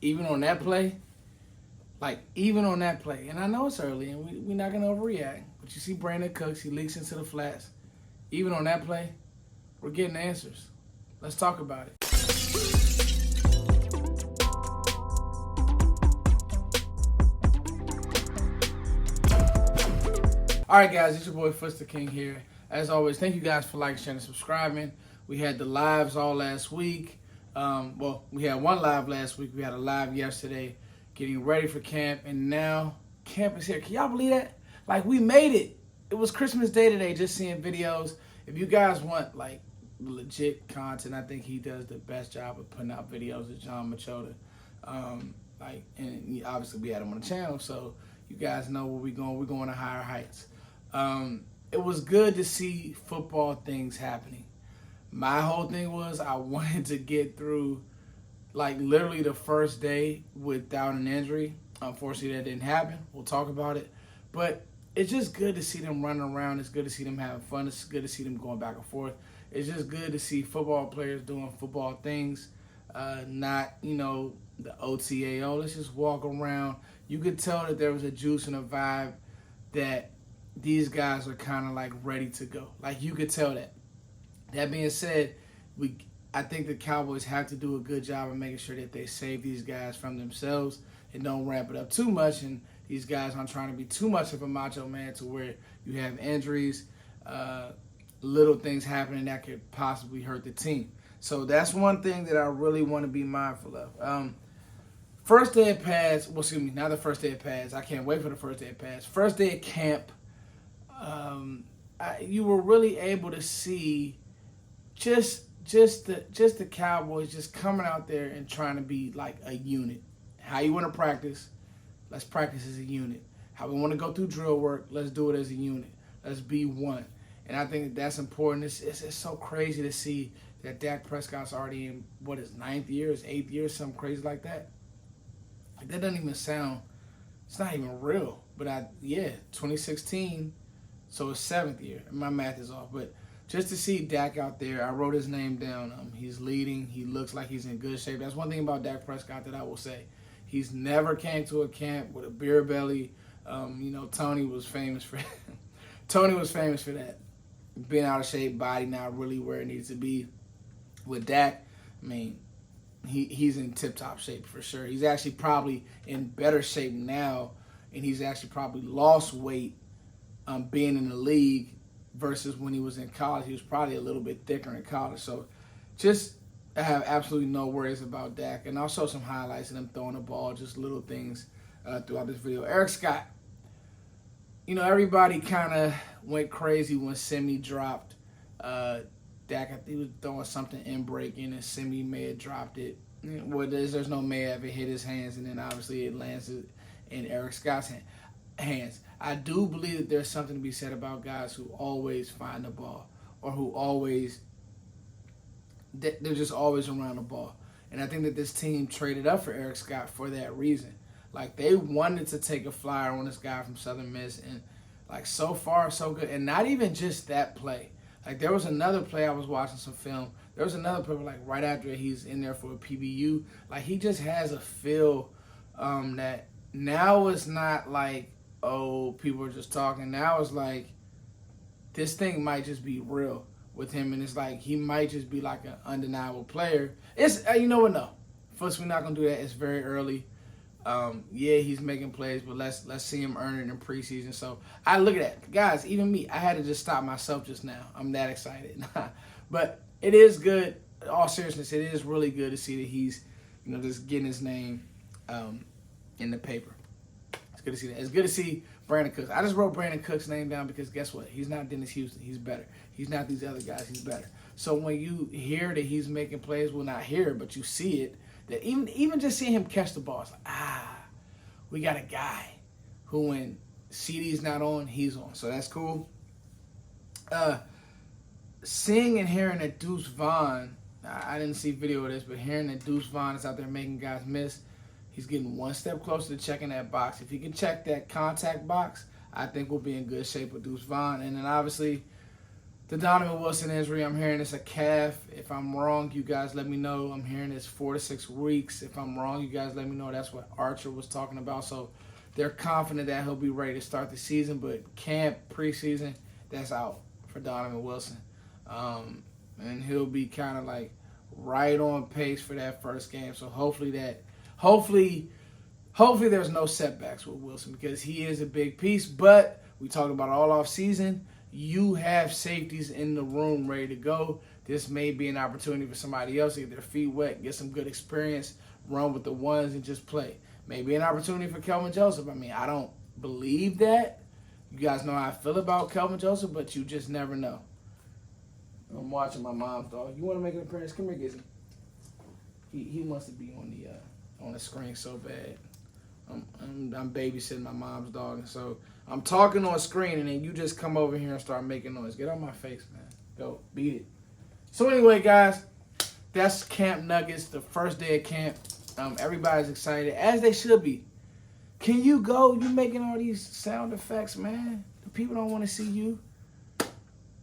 even on that play, even on that play, and I know it's early and we're not going to overreact, but you see Brandon Cooks, he leaks into the flats. Even on that play, we're getting answers. Let's talk about it. All right, guys, it's your boy Footster King here. As always, thank you guys for liking, sharing, and subscribing. We had the lives all last week. We had one live last week. We had a live yesterday, getting ready for camp, and now camp is here. Can y'all believe that? Like, we made it. It was Christmas Day today, just seeing videos. If you guys want, like, legit content, I think he does the best job of putting out videos of John Machota. And obviously we had him on the channel, so you guys know where we're going. We're going to higher heights. It was good to see football things happening. My whole thing was I wanted to get through, like, literally the first day without an injury. Unfortunately, that didn't happen. We'll talk about it. But it's just good to see them running around. It's good to see them having fun. It's good to see them going back and forth. It's just good to see football players doing football things, not, the OTA. Oh, let's just walk around. You could tell that there was a juice and a vibe that these guys are kind of like ready to go. Like, you could tell that. That being said, I think the Cowboys have to do a good job of making sure that they save these guys from themselves and don't ramp it up too much. And these guys aren't trying to be too much of a macho man to where you have injuries, little things happening that could possibly hurt the team. So that's one thing that I really want to be mindful of. First day of pads, not the first day of pads. I can't wait for the first day of pads. First day of camp, you were really able to see just the Cowboys just coming out there and trying to be like a unit. How you want to practice? Let's practice as a unit. How we want to go through drill work? Let's do it as a unit. Let's be one. And I think that's important. It's so crazy to see that Dak Prescott's already in, his 9th year, his 8th year, something crazy like that. Like, that doesn't even sound, it's not even real. But 2016, so it's 7th year. My math is off. But just to see Dak out there, I wrote his name down. He's leading. He looks like he's in good shape. That's one thing about Dak Prescott that I will say. He's never came to a camp with a beer belly. Tony was famous for that. Being out of shape, body not really where it needs to be. With Dak, he's in tip-top shape for sure. He's actually probably in better shape now, and he's actually probably lost weight being in the league versus when he was in college. He was probably a little bit thicker in college. So I have absolutely no worries about Dak. And I'll show some highlights of him throwing the ball, just little things throughout this video. Eric Scott. Everybody kind of went crazy when Simi dropped. Dak, I think he was throwing something in breaking, and Simi may have dropped it. Well, there's no may have. It hit his hands, and then obviously it lands in Eric Scott's hands. I do believe that there's something to be said about guys who always find the ball, or who they're just always around the ball. And I think that this team traded up for Eric Scott for that reason. Like, they wanted to take a flyer on this guy from Southern Miss, and like, so far so good. And not even just that play. Like, there was another play, I was watching some film. There was another play like right after he's in there for a PBU. Like, he just has a feel that now it's not like, oh, people are just talking. Now it's like, this thing might just be real with him, and it's like he might just be like an undeniable player. It's you know what? No, first, we're not gonna do that. It's very early. He's making plays, but let's see him earn it in preseason. So I look at that, guys. Even me, I had to just stop myself just now. I'm that excited. But it is good. In all seriousness, it is really good to see that he's, just getting his name in the paper. It's good to see that. It's good to see Brandon Cooks. I just wrote Brandon Cooks' name down because guess what? He's not Dennis Houston. He's better. He's not these other guys. He's better. So when you hear that he's making plays, well, not hear, but you see it, that even just seeing him catch the ball, it's like, we got a guy who, when CD's not on, he's on. So that's cool. Seeing and hearing that Deuce Vaughn, I didn't see video of this, but hearing that Deuce Vaughn is out there making guys miss, he's getting one step closer to checking that box. If he can check that contact box, I think we'll be in good shape with Deuce Vaughn. And then obviously, the Donovan Wilson injury. I'm hearing it's a calf. If I'm wrong, you guys let me know. I'm hearing it's 4 to 6 weeks. If I'm wrong, you guys let me know. That's what Archer was talking about. So they're confident that he'll be ready to start the season. But camp, preseason, that's out for Donovan Wilson. And he'll be kind of like right on pace for that first game. So hopefully there's no setbacks with Wilson because he is a big piece. But we talked about all off season. You have safeties in the room ready to go. This may be an opportunity for somebody else to get their feet wet, get some good experience, run with the ones, and just play. Maybe an opportunity for Kelvin Joseph. I mean, I don't believe that. You guys know how I feel about Kelvin Joseph, but you just never know. I'm watching my mom's dog. You want to make an appearance? Come here, Gizzy. He wants to be on the screen so bad. I'm babysitting my mom's dog, and so I'm talking on screen, and then you just come over here and start making noise. Get out my face, man. Go, beat it. So anyway, guys, that's Camp Nuggets, the first day of camp. Everybody's excited, as they should be. Can you go? You making all these sound effects, man. The people don't want to see you.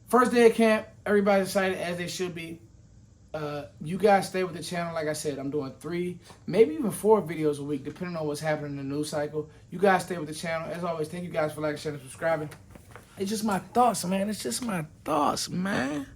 First day of camp, everybody's excited, as they should be. You guys stay with the channel. Like I said, I'm doing 3, maybe even 4 videos a week, depending on what's happening in the news cycle. You guys stay with the channel. As always, thank you guys for liking, sharing, and subscribing. It's just my thoughts, man. It's just my thoughts, man.